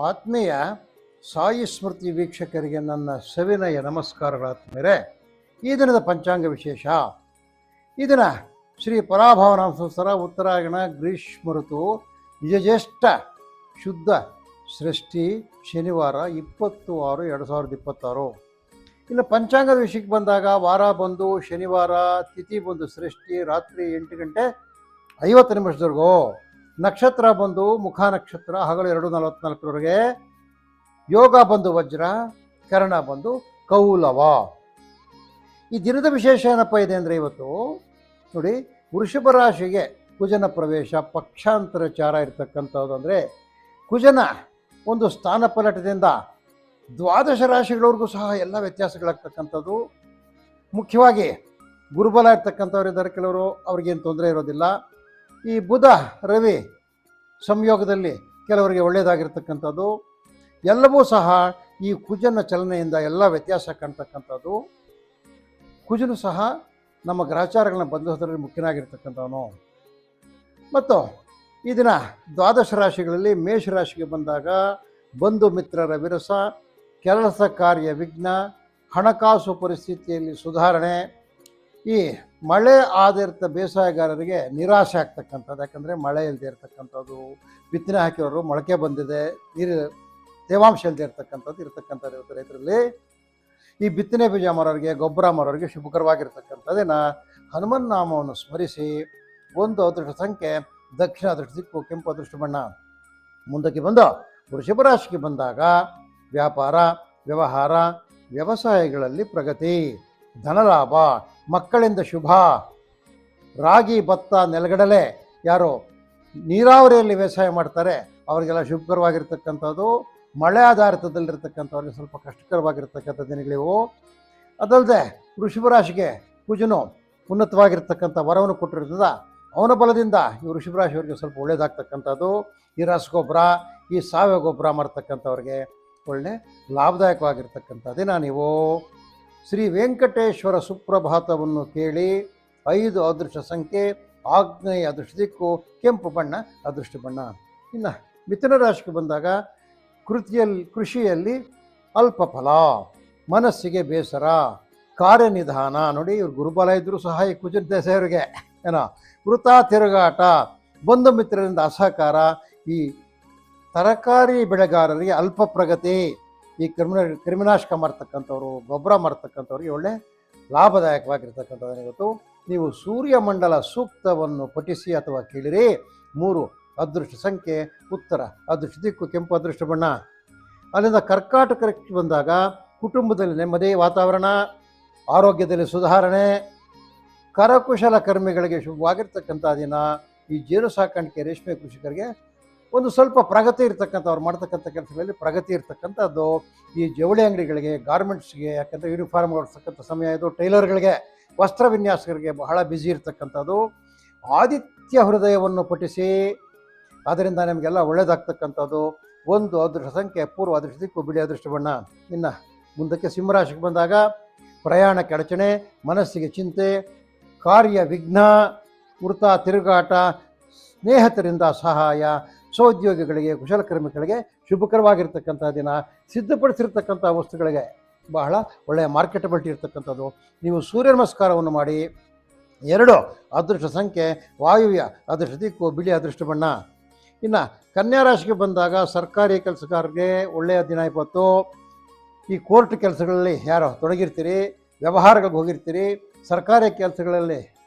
ಆತ್ಮೀಯ ಸಾಯಿ ಸ್ಮೃತಿ ವೀಕ್ಷಕರಿಗೆ ನನ್ನ ಸವಿನಯ ನಮಸ್ಕಾರಗಳಾತ್ಮೀಯರೇ. ಈ ದಿನದ ಪಂಚಾಂಗ ವಿಶೇಷ. ಈ ದಿನ ಶ್ರೀ ಪರಾಭವನಾಮ ಸಂವತ್ಸರ ಉತ್ತರಾಯಣ ಗ್ರೀಷ್ಮ ಋತು ನಿಜಜ್ಯೇಷ್ಠ ಶುದ್ಧ ಷಷ್ಠಿ ಶನಿವಾರ 20/6/2026. ಇನ್ನು ಪಂಚಾಂಗದ ವಿಷಯಕ್ಕೆ ಬಂದಾಗ ವಾರ ಬಂದು ಶನಿವಾರ, ತಿಥಿ ಬಂದು ಷಷ್ಠಿ, ರಾತ್ರಿ 8 ಗಂಟೆ 50 ನಿಮಿಷದವರೆಗೂ. ನಕ್ಷತ್ರ ಬಂದು ಮುಖ ನಕ್ಷತ್ರ, ಹಗಲು 2:44 ಯೋಗ ಬಂದು ವಜ್ರ, ಕರ್ಣ ಬಂದು ಕೌಲವ. ಈ ದಿನದ ವಿಶೇಷ ಏನಪ್ಪ ಇದೆ ಅಂದರೆ, ಇವತ್ತು ನೋಡಿ, ವೃಷಭ ರಾಶಿಗೆ ಕುಜನ ಪ್ರವೇಶ, ಪಕ್ಷಾಂತರ ಚಾರ ಇರ್ತಕ್ಕಂಥದ್ದು. ಅಂದರೆ ಕುಜನ ಒಂದು ಸ್ಥಾನ ಪಲಟದಿಂದ ದ್ವಾದಶ ರಾಶಿಗಳವ್ರಿಗೂ ಸಹ ಎಲ್ಲ ವ್ಯತ್ಯಾಸಗಳಾಗ್ತಕ್ಕಂಥದ್ದು. ಮುಖ್ಯವಾಗಿ ಗುರುಬಲ ಇರ್ತಕ್ಕಂಥವ್ರು ಇದ್ದಾರೆ ಕೆಲವರು, ಅವ್ರಿಗೇನು ತೊಂದರೆ ಇರೋದಿಲ್ಲ. ಈ ಬುಧ ರವಿ ಸಂಯೋಗದಲ್ಲಿ ಕೆಲವರಿಗೆ ಒಳ್ಳೆಯದಾಗಿರ್ತಕ್ಕಂಥದ್ದು. ಎಲ್ಲವೂ ಸಹ ಈ ಕುಜನ ಚಲನೆಯಿಂದ ಎಲ್ಲ ವ್ಯತ್ಯಾಸ ಕಾಣ್ತಕ್ಕಂಥದ್ದು. ಕುಜನು ಸಹ ನಮ್ಮ ಗ್ರಹಚಾರಗಳನ್ನ ಬಂಧಿಸೋದ್ರಲ್ಲಿ ಮುಖ್ಯನಾಗಿರ್ತಕ್ಕಂಥವನು. ಮತ್ತು ಈ ದಿನ ದ್ವಾದಶ ರಾಶಿಗಳಲ್ಲಿ ಮೇಷರಾಶಿಗೆ ಬಂದಾಗ ಬಂಧು ಮಿತ್ರರ ವಿರಸ, ಕೆಲಸ ಕಾರ್ಯ ವಿಘ್ನ, ಹಣಕಾಸು ಪರಿಸ್ಥಿತಿಯಲ್ಲಿ ಸುಧಾರಣೆ. ಈ ಮಳೆ ಆಧಾರಿತ ಬೇಸಾಯಗಾರರಿಗೆ ನಿರಾಶೆ ಆಗ್ತಕ್ಕಂಥದ್ದು. ಯಾಕಂದರೆ ಮಳೆ ಇಲ್ಲದೆ ಇರ್ತಕ್ಕಂಥದ್ದು, ಬಿತ್ತನೆ ಹಾಕಿರೋರು ಮೊಳಕೆ ಬಂದಿದೆ, ನೀರು ತೇವಾಂಶ ಇಲ್ಲದೆ ಇರ್ತಕ್ಕಂಥದ್ದು ಇರುತ್ತೆ ರೈತರಲ್ಲಿ. ಈ ಬಿತ್ತನೆ ಬೀಜ ಮಾರೋರಿಗೆ, ಗೊಬ್ಬರ ಮಾರೋರಿಗೆ ಶುಭಕರವಾಗಿರ್ತಕ್ಕಂಥದ್ದೇನ ಹನುಮನ್ ನಾಮವನ್ನು ಸ್ಮರಿಸಿ. ಒಂದು ಅದೃಷ್ಟ ಸಂಖ್ಯೆ ದಕ್ಷಿಣ ಅದೃಷ್ಟ ದಿಕ್ಕು, ಕೆಂಪು ಅದೃಷ್ಟ ಬಣ್ಣ. ಮುಂದಕ್ಕೆ ಬಂದು ವೃಷಭ ರಾಶಿಗೆ ಬಂದಾಗ ವ್ಯಾಪಾರ, ವ್ಯವಹಾರ, ವ್ಯವಸಾಯಗಳಲ್ಲಿ ಪ್ರಗತಿ, ಧನಲಾಭ, ಮಕ್ಕಳಿಂದ ಶುಭ. ರಾಗಿ, ಭತ್ತ, ನೆಲಗಡಲೆ ಯಾರು ನೀರಾವರಿಯಲ್ಲಿ ವ್ಯವಸಾಯ ಮಾಡ್ತಾರೆ ಅವರಿಗೆಲ್ಲ ಶುಭಕರವಾಗಿರ್ತಕ್ಕಂಥದ್ದು. ಮಳೆ ಆಧಾರಿತದಲ್ಲಿರ್ತಕ್ಕಂಥವ್ರಿಗೆ ಸ್ವಲ್ಪ ಕಷ್ಟಕರವಾಗಿರ್ತಕ್ಕಂಥ ದಿನಗಳಿವು. ಅದಲ್ಲದೆ ವೃಷಭ ರಾಶಿಗೆ ಕುಜನು ಉನ್ನತವಾಗಿರ್ತಕ್ಕಂಥ ವರವನ್ನು ಕೊಟ್ಟಿರೋದ್ರಿಂದ ಅವನ ಬಲದಿಂದ ಈ ವೃಷಭ ರಾಶಿಯವರಿಗೆ ಸ್ವಲ್ಪ ಒಳ್ಳೆಯದಾಗ್ತಕ್ಕಂಥದ್ದು. ಈ ರಸಗೊಬ್ಬರ, ಈ ಸಾವಯವ ಗೊಬ್ಬರ ಮಾಡ್ತಕ್ಕಂಥವ್ರಿಗೆ ಒಳ್ಳೆ ಲಾಭದಾಯಕವಾಗಿರ್ತಕ್ಕಂಥ ದಿನ. ನೀವು ಶ್ರೀ ವೆಂಕಟೇಶ್ವರ ಸುಪ್ರಭಾತವನ್ನು ಕೇಳಿ. 5 ಅದೃಷ್ಟ ಸಂಖ್ಯೆ ಆಗ್ನೇಯ ಅದೃಷ್ಟ ದಿಕ್ಕು, ಕೆಂಪು ಬಣ್ಣ ಅದೃಷ್ಟ ಬಣ್ಣ. ಇನ್ನು ಮಿಥುನ ರಾಶಿಗೆ ಬಂದಾಗ ಕೃಷಿಯಲ್ಲಿ ಅಲ್ಪ ಫಲ, ಮನಸ್ಸಿಗೆ ಬೇಸರ, ಕಾರ್ಯನಿಧಾನ. ನೋಡಿ, ಇವ್ರು ಗುರುಬಲ ಇದ್ದರೂ ಸಹ ಈ ಕುಜನ ದಶೆಯವರಿಗೆ ವೃಥಾ ತಿರುಗಾಟ, ಬಂಧು ಮಿತ್ರರಿಂದ ಅಸಹಕಾರ. ಈ ತರಕಾರಿ ಬೆಳೆಗಾರರಿಗೆ ಅಲ್ಪ ಪ್ರಗತಿ. ಈ ಕ್ರಿಮಿನಾಶಕ ಮಾಡ್ತಕ್ಕಂಥವ್ರು, ಗೊಬ್ಬರ ಮಾಡ್ತಕ್ಕಂಥವ್ರಿಗೆ ಒಳ್ಳೆ ಲಾಭದಾಯಕವಾಗಿರ್ತಕ್ಕಂಥದ್ದು. ಇವತ್ತು ನೀವು ಸೂರ್ಯಮಂಡಲ ಸೂಕ್ತವನ್ನು ಪಠಿಸಿ ಅಥವಾ ಕೇಳಿರಿ. 3 ಅದೃಷ್ಟ ಸಂಖ್ಯೆ ಉತ್ತರ ಅದೃಷ್ಟ ದಿಕ್ಕು, ಕೆಂಪು ಅದೃಷ್ಟ ಬಣ್ಣ. ಅಲ್ಲಿಂದ ಕರ್ಕಾಟಕಕ್ಕೆ ಬಂದಾಗ ಕುಟುಂಬದಲ್ಲಿ ನೆಮ್ಮದಿ ವಾತಾವರಣ, ಆರೋಗ್ಯದಲ್ಲಿ ಸುಧಾರಣೆ, ಕರಕುಶಲ ಕರ್ಮಿಗಳಿಗೆ ಶುಭವಾಗಿರ್ತಕ್ಕಂಥ ದಿನ. ಈ ಜೇನು ಸಾಕಾಣಿಕೆ, ರೇಷ್ಮೆ ಕೃಷಿಕರಿಗೆ ಒಂದು ಸ್ವಲ್ಪ ಪ್ರಗತಿ ಇರ್ತಕ್ಕಂಥವ್ರು ಮಾಡ್ತಕ್ಕಂಥ ಕೆಲಸಗಳಲ್ಲಿ ಪ್ರಗತಿ ಇರ್ತಕ್ಕಂಥದ್ದು. ಈ ಜವಳಿ ಅಂಗಡಿಗಳಿಗೆ, ಗಾರ್ಮೆಂಟ್ಸ್ಗೆ, ಯಾಕಂದರೆ ಯೂನಿಫಾರ್ಮ್ ಹೊಡ್ತಕ್ಕಂಥ ಸಮಯ ಇದು. ಟೈಲರ್ಗಳಿಗೆ, ವಸ್ತ್ರ ವಿನ್ಯಾಸಕರಿಗೆ ಬಹಳ ಬ್ಯುಸಿ ಇರ್ತಕ್ಕಂಥದ್ದು. ಆದಿತ್ಯ ಹೃದಯವನ್ನು ಪಠಿಸಿ, ಅದರಿಂದ ನಮಗೆಲ್ಲ ಒಳ್ಳೆಯದಾಗ್ತಕ್ಕಂಥದ್ದು. 1 ಅದೃಷ್ಟ ಸಂಖ್ಯೆ ಪೂರ್ವ ಅದೃಷ್ಟ ದಿಕ್ಕು, ಬಿಳಿ ಅದೃಷ್ಟ ಬಣ್ಣ. ಇನ್ನು ಮುಂದಕ್ಕೆ ಸಿಂಹರಾಶಿಗೆ ಬಂದಾಗ ಪ್ರಯಾಣಕ್ಕೆ ಅಡಚಣೆ, ಮನಸ್ಸಿಗೆ ಚಿಂತೆ, ಕಾರ್ಯ ವಿಘ್ನ, ವೃಥಾ ತಿರುಗಾಟ, ಸ್ನೇಹಿತರಿಂದ ಸಹಾಯ, ಸಹೋದ್ಯೋಗಿಗಳಿಗೆ, ಕುಶಲಕರ್ಮಿಗಳಿಗೆ ಶುಭಕರವಾಗಿರ್ತಕ್ಕಂಥ ದಿನ. ಸಿದ್ಧಪಡಿಸಿರ್ತಕ್ಕಂಥ ವಸ್ತುಗಳಿಗೆ ಬಹಳ ಒಳ್ಳೆಯ ಮಾರ್ಕೆಟಬಿಲಿಟಿ ಇರ್ತಕ್ಕಂಥದ್ದು. ನೀವು ಸೂರ್ಯ ನಮಸ್ಕಾರವನ್ನು ಮಾಡಿ. 2 ಅದೃಷ್ಟ ಸಂಖ್ಯೆ ವಾಯುವ್ಯ ಅದೃಷ್ಟ ದಿಕ್ಕು, ಬಿಳಿ ಅದೃಷ್ಟ ಬಣ್ಣ. ಇನ್ನು ಕನ್ಯಾ ರಾಶಿಗೆ ಬಂದಾಗ ಸರ್ಕಾರಿ ಕೆಲಸಗಾರರಿಗೆ ಒಳ್ಳೆಯ ದಿನ ಇವತ್ತು. ಈ ಕೋರ್ಟ್ ಕೆಲಸಗಳಲ್ಲಿ ಯಾರೋ ತೊಡಗಿರ್ತೀರಿ, ವ್ಯವಹಾರಗಳಿಗೆ ಹೋಗಿರ್ತೀರಿ, ಸರ್ಕಾರಿ ಕೆಲಸಗಳಲ್ಲಿ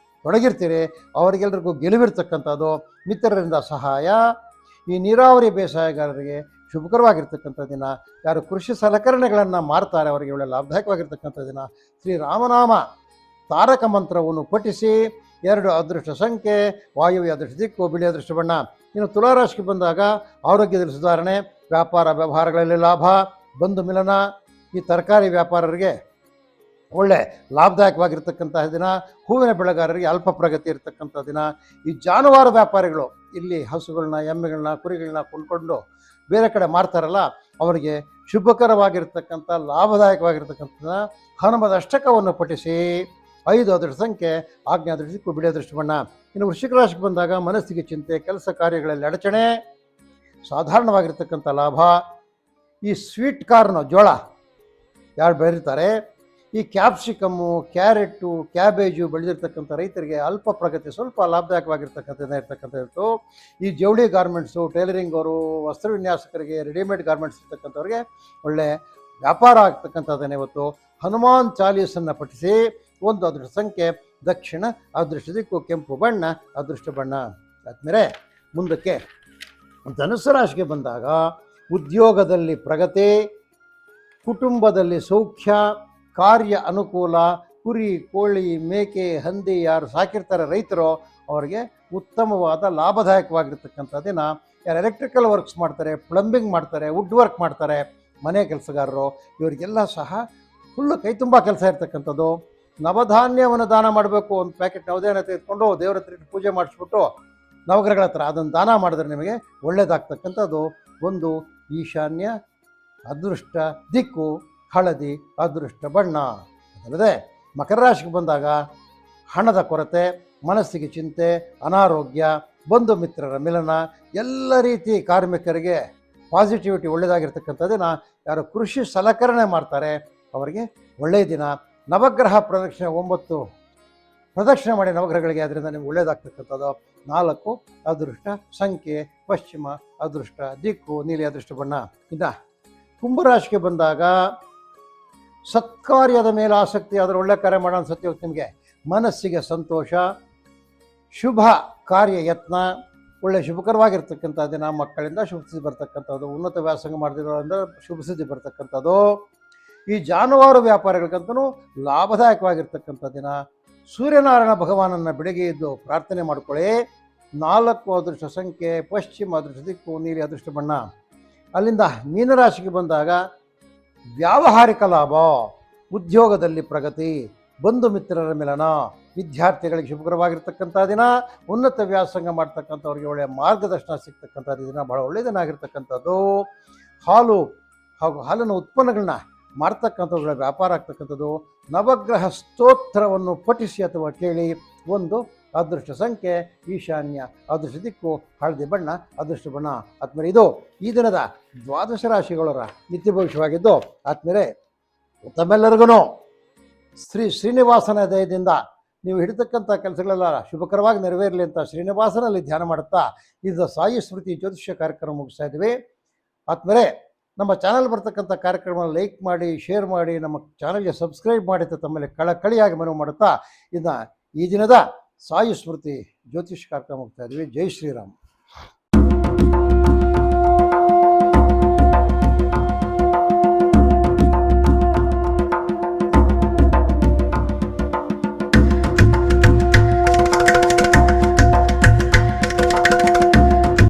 ತೊಡಗಿರ್ತೀರಿ, ಅವರಿಗೆಲ್ಲರಿಗೂ ಗೆಲುವಿರ್ತಕ್ಕಂಥದ್ದು. ಮಿತ್ರರಿಂದ ಸಹಾಯ. ಈ ನೀರಾವರಿ ಬೇಸಾಯಗಾರರಿಗೆ ಶುಭಕರವಾಗಿರ್ತಕ್ಕಂಥ ದಿನ. ಯಾರು ಕೃಷಿ ಸಲಕರಣೆಗಳನ್ನು ಮಾರ್ತಾರೆ ಅವರಿಗೆ ಒಳ್ಳೆ ಲಾಭದಾಯಕವಾಗಿರ್ತಕ್ಕಂಥ ದಿನ. ಶ್ರೀರಾಮನಾಮ ತಾರಕ ಮಂತ್ರವನ್ನು ಪಠಿಸಿ. 2 ಅದೃಷ್ಟ ಸಂಖ್ಯೆ ವಾಯುವ್ಯ ಅದೃಷ್ಟ ದಿಕ್ಕು, ಬಿಳಿ ಅದೃಷ್ಟ ಬಣ್ಣ. ಇನ್ನು ತುಲಾರಾಶಿಗೆ ಬಂದಾಗ ಆರೋಗ್ಯದಲ್ಲಿ ಸುಧಾರಣೆ, ವ್ಯಾಪಾರ ವ್ಯವಹಾರಗಳಲ್ಲಿ ಲಾಭ, ಬಂಧು ಮಿಲನ. ಈ ತರಕಾರಿ ವ್ಯಾಪಾರರಿಗೆ ಒಳ್ಳೆ ಲಾಭದಾಯಕವಾಗಿರ್ತಕ್ಕಂತಹ ದಿನ. ಹೂವಿನ ಬೆಳೆಗಾರರಿಗೆ ಅಲ್ಪ ಪ್ರಗತಿ ಇರತಕ್ಕಂಥ ದಿನ. ಈ ಜಾನುವಾರು ವ್ಯಾಪಾರಿಗಳು ಇಲ್ಲಿ ಹಸುಗಳನ್ನ, ಎಮ್ಮೆಗಳನ್ನ, ಕುರಿಗಳನ್ನ ಕೊಂಡ್ಕೊಂಡು ಬೇರೆ ಕಡೆ ಮಾರ್ತಾರಲ್ಲ, ಅವರಿಗೆ ಶುಭಕರವಾಗಿರ್ತಕ್ಕಂಥ ಲಾಭದಾಯಕವಾಗಿರ್ತಕ್ಕಂಥ ಹನುಮದ ಅಷ್ಟಕವನ್ನು ಪಠಿಸಿ. 5 ಅದೃಷ್ಟ ಸಂಖ್ಯೆ ಆಗ್ನೇಯ ಅದೃಷ್ಟ ದಿಕ್ಕು, ಬಿಳಿ ಅದೃಷ್ಟ ಬಣ್ಣ. ಇನ್ನು ವೃಶ್ಚಿಕ ರಾಶಿಗೆ ಬಂದಾಗ ಮನಸ್ಸಿಗೆ ಚಿಂತೆ, ಕೆಲಸ ಕಾರ್ಯಗಳಲ್ಲಿ ಅಡಚಣೆ, ಸಾಧಾರಣವಾಗಿರ್ತಕ್ಕಂಥ ಲಾಭ, ಈ ಸ್ವೀಟ್ ಕಾರ್ನು ಜೋಳ ಯಾರು ಬೆಳೀತಾರೆ, ಈ ಕ್ಯಾಪ್ಸಿಕಮ್ಮು, ಕ್ಯಾರೆಟು, ಕ್ಯಾಬೇಜು ಬೆಳೆದಿರ್ತಕ್ಕಂಥ ರೈತರಿಗೆ ಅಲ್ಪ ಪ್ರಗತಿ, ಸ್ವಲ್ಪ ಲಾಭದಾಯಕವಾಗಿರ್ತಕ್ಕಂಥದ್ದು. ಈ ಜವಳಿ ಗಾರ್ಮೆಂಟ್ಸು, ಟೈಲರಿಂಗ್ ಅವರು, ವಸ್ತ್ರ ವಿನ್ಯಾಸಕರಿಗೆ, ರೆಡಿಮೇಡ್ ಗಾರ್ಮೆಂಟ್ಸ್ ಇರ್ತಕ್ಕಂಥವ್ರಿಗೆ ಒಳ್ಳೆ ವ್ಯಾಪಾರ ಆಗ್ತಕ್ಕಂಥದ್ದನ್ನು ಇವತ್ತು ಹನುಮಾನ್ ಚಾಲೀಸನ್ನು ಪಠಿಸಿ ಒಂದು ಅದೃಷ್ಟ ಸಂಖ್ಯೆ ದಕ್ಷಿಣ, ಅದೃಷ್ಟ ದಿಕ್ಕು ಕೆಂಪು ಬಣ್ಣ, ಅದೃಷ್ಟ ಬಣ್ಣ. ಆದಮೇಲೆ ಮುಂದಕ್ಕೆ ಧನುಸ್ಸು ರಾಶಿಗೆ ಬಂದಾಗ ಉದ್ಯೋಗದಲ್ಲಿ ಪ್ರಗತಿ, ಕುಟುಂಬದಲ್ಲಿ ಸೌಖ್ಯ, ಕಾರ್ಯ ಅನುಕೂಲ, ಕುರಿ, ಕೋಳಿ, ಮೇಕೆ, ಹಂದಿ ಯಾರು ಸಾಕಿರ್ತಾರೆ ರೈತರು ಅವರಿಗೆ ಉತ್ತಮವಾದ ಲಾಭದಾಯಕವಾಗಿರ್ತಕ್ಕಂಥ ದಿನ. ಯಾರು ಎಲೆಕ್ಟ್ರಿಕಲ್ ವರ್ಕ್ಸ್ ಮಾಡ್ತಾರೆ, ಪ್ಲಂಬಿಂಗ್ ಮಾಡ್ತಾರೆ, ವುಡ್ ವರ್ಕ್ ಮಾಡ್ತಾರೆ, ಮನೆ ಕೆಲಸಗಾರರು, ಇವರಿಗೆಲ್ಲ ಸಹ ಫುಲ್ಲು ಕೈ ತುಂಬ ಕೆಲಸ ಇರ್ತಕ್ಕಂಥದ್ದು. ನವಧಾನ್ಯವನ್ನು ದಾನ ಮಾಡಬೇಕು, ಒಂದು ಪ್ಯಾಕೆಟ್ ನವಧಾನ್ಯ ತೆಗೆದುಕೊಂಡು ದೇವರ ಹತ್ರ ಪೂಜೆ ಮಾಡಿಸ್ಬಿಟ್ಟು ನವಗ್ರಹಗಳ ಹತ್ರ ಅದನ್ನು ದಾನ ಮಾಡಿದ್ರೆ ನಿಮಗೆ ಒಳ್ಳೆಯದಾಗ್ತಕ್ಕಂಥದ್ದು. ಒಂದು ಈಶಾನ್ಯ, ಅದೃಷ್ಟ ದಿಕ್ಕು ಹಳದಿ, ಅದೃಷ್ಟ ಬಣ್ಣ. ಅದಲ್ಲದೆ ಮಕರ ರಾಶಿಗೆ ಬಂದಾಗ ಹಣದ ಕೊರತೆ, ಮನಸ್ಸಿಗೆ ಚಿಂತೆ, ಅನಾರೋಗ್ಯ, ಬಂಧು ಮಿತ್ರರ ಮಿಲನ, ಎಲ್ಲ ರೀತಿ ಕಾರ್ಮಿಕರಿಗೆ ಪಾಸಿಟಿವಿಟಿ ಒಳ್ಳೆಯದಾಗಿರ್ತಕ್ಕಂಥ ದಿನ. ಯಾರು ಕೃಷಿ ಸಲಕರಣೆ ಮಾಡ್ತಾರೆ ಅವರಿಗೆ ಒಳ್ಳೆಯ ದಿನ. ನವಗ್ರಹ ಪ್ರದಕ್ಷಿಣೆ 9 ಪ್ರದಕ್ಷಿಣೆ ಮಾಡಿ ನವಗ್ರಹಗಳಿಗೆ, ಅದರಿಂದ ನಿಮ್ಗೆ ಒಳ್ಳೆಯದಾಗ್ತಕ್ಕಂಥದ್ದು. 4 ಅದೃಷ್ಟ ಸಂಖ್ಯೆ ಪಶ್ಚಿಮ, ಅದೃಷ್ಟ ದಿಕ್ಕು ನೀಲಿ, ಅದೃಷ್ಟ ಬಣ್ಣ. ಇನ್ನು ಕುಂಭರಾಶಿಗೆ ಬಂದಾಗ ಸತ್ಕಾರ್ಯದ ಮೇಲೆ ಆಸಕ್ತಿ, ಅದರ ಒಳ್ಳೆ ಕಾರ್ಯ ಮಾಡೋ ಅನ್ಸತ್ತೆ ಇವತ್ತು ನಿಮಗೆ. ಮನಸ್ಸಿಗೆ ಸಂತೋಷ, ಶುಭ ಕಾರ್ಯ ಯತ್ನ, ಒಳ್ಳೆ ಶುಭಕರವಾಗಿರ್ತಕ್ಕಂಥ ದಿನ. ಮಕ್ಕಳಿಂದ ಶುಭ ಸುದ್ದಿ ಬರ್ತಕ್ಕಂಥದ್ದು, ಉನ್ನತ ವ್ಯಾಸಂಗ ಮಾಡಿದಿರೋದ್ರಿಂದ ಶುಭ ಸುದ್ದಿ ಬರ್ತಕ್ಕಂಥದ್ದು. ಈ ಜಾನುವಾರು ವ್ಯಾಪಾರಿಗಳಿಗಂತೂ ಲಾಭದಾಯಕವಾಗಿರ್ತಕ್ಕಂಥ ದಿನ. ಸೂರ್ಯನಾರಾಯಣ ಭಗವಾನನ್ನು ಬೆಳಗ್ಗೆ ಎದ್ದು ಪ್ರಾರ್ಥನೆ ಮಾಡಿಕೊಳ್ಳಿ. 4 ಅದೃಷ್ಟ ಸಂಖ್ಯೆ ಪಶ್ಚಿಮ, ಅದೃಷ್ಟ ದಿಕ್ಕು ನೀಲಿ, ಅದೃಷ್ಟ ಬಣ್ಣ. ಅಲ್ಲಿಂದ ಮೀನರಾಶಿಗೆ ಬಂದಾಗ ವ್ಯಾವಹಾರಿಕ ಲಾಭ, ಉದ್ಯೋಗದಲ್ಲಿ ಪ್ರಗತಿ, ಬಂಧು ಮಿತ್ರರ ಮಿಲನ, ವಿದ್ಯಾರ್ಥಿಗಳಿಗೆ ಶುಭಕರವಾಗಿರ್ತಕ್ಕಂಥ ದಿನ. ಉನ್ನತ ವ್ಯಾಸಂಗ ಮಾಡ್ತಕ್ಕಂಥವ್ರಿಗೆ ಒಳ್ಳೆಯ ಮಾರ್ಗದರ್ಶನ ಸಿಗ್ತಕ್ಕಂಥ ದಿನ, ಬಹಳ ಒಳ್ಳೆಯ ದಿನ ಆಗಿರ್ತಕ್ಕಂಥದ್ದು. ಹಾಲು ಹಾಗೂ ಹಾಲಿನ ಉತ್ಪನ್ನಗಳನ್ನ ಮಾಡ್ತಕ್ಕಂಥವ್ಗಳ ವ್ಯಾಪಾರ ಆಗ್ತಕ್ಕಂಥದ್ದು. ನವಗ್ರಹ ಸ್ತೋತ್ರವನ್ನು ಪಠಿಸಿ ಅಥವಾ ಕೇಳಿ. 1 ಅದೃಷ್ಟ ಸಂಖ್ಯೆ ಈಶಾನ್ಯ, ಅದೃಷ್ಟ ದಿಕ್ಕು ಹಳದಿ ಬಣ್ಣ, ಅದೃಷ್ಟ ಬಣ್ಣ. ಆದ್ಮೇಲೆ ಇದು ಈ ದಿನದ 12 ರಾಶಿಗಳರ ನಿತ್ಯ ಭವಿಷ್ಯವಾಗಿದ್ದು, ಆದ್ಮೇಲೆ ತಮ್ಮೆಲ್ಲರಿಗೂ ಶ್ರೀನಿವಾಸನ ದಯದಿಂದ ನೀವು ಹಿಡಿತಕ್ಕಂಥ ಕೆಲಸಗಳೆಲ್ಲ ಶುಭಕರವಾಗಿ ನೆರವೇರಲಿ ಅಂತ ಶ್ರೀನಿವಾಸನಲ್ಲಿ ಧ್ಯಾನ ಮಾಡುತ್ತಾ ಇದು ಸಾಯಿ ಸ್ಮೃತಿ ಜ್ಯೋತಿಷ್ಯ ಕಾರ್ಯಕ್ರಮ ಮುಗಿಸ್ತಾ ಇದ್ದೀವಿ. ಆದ್ಮೇಲೆ ನಮ್ಮ ಚಾನಲ್ ಬರ್ತಕ್ಕಂಥ ಕಾರ್ಯಕ್ರಮ ಲೈಕ್ ಮಾಡಿ, ಶೇರ್ ಮಾಡಿ, ನಮ್ಮ ಚಾನಲ್ಗೆ ಸಬ್ಸ್ಕ್ರೈಬ್ ಮಾಡಿ ಅಂತ ತಮ್ಮಲ್ಲಿ ಕಳಕಳಿಯಾಗಿ ಮನವಿ ಮಾಡುತ್ತಾ ಇನ್ನು ಈ ದಿನದ ಸಾಯಿ ಸ್ಮೃತಿ ಜ್ಯೋತಿಷ್ಯ ಕಾರ್ಯಕ್ರಮ ಮುಗಿಸ್ತಾ ಇದ್ದೀವಿ. ಜೈ ಶ್ರೀರಾಮ್.